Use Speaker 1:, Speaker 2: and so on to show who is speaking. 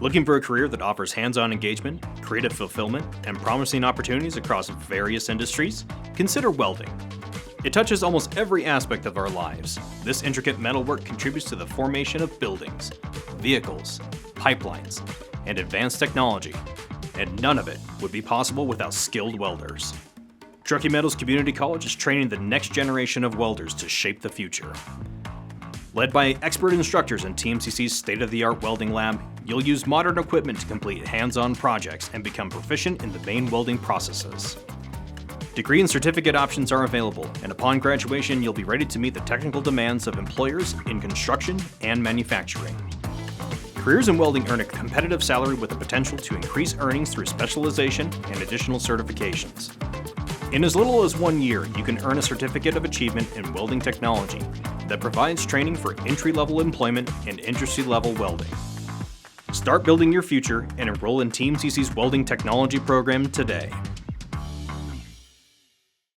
Speaker 1: Looking for a career that offers hands-on engagement, creative fulfillment, and promising opportunities across various industries? Consider welding. It touches almost every aspect of our lives. This intricate metalwork contributes to the formation of buildings, vehicles, pipelines, and advanced technology, and none of it would be possible without skilled welders. Truckee Meadows Community College is training the next generation of welders to shape the future. Led by expert instructors in TMCC's state-of-the-art welding lab, you'll use modern equipment to complete hands-on projects and become proficient in the main welding processes. Degree and certificate options are available, and upon graduation, you'll be ready to meet the technical demands of employers in construction and manufacturing. Careers in welding earn a competitive salary with the potential to increase earnings through specialization and additional certifications. In as little as 1 year, you can earn a certificate of achievement in welding technology that provides training for entry-level employment and industry-level welding. Start building your future and enroll in TMCC's welding technology program today.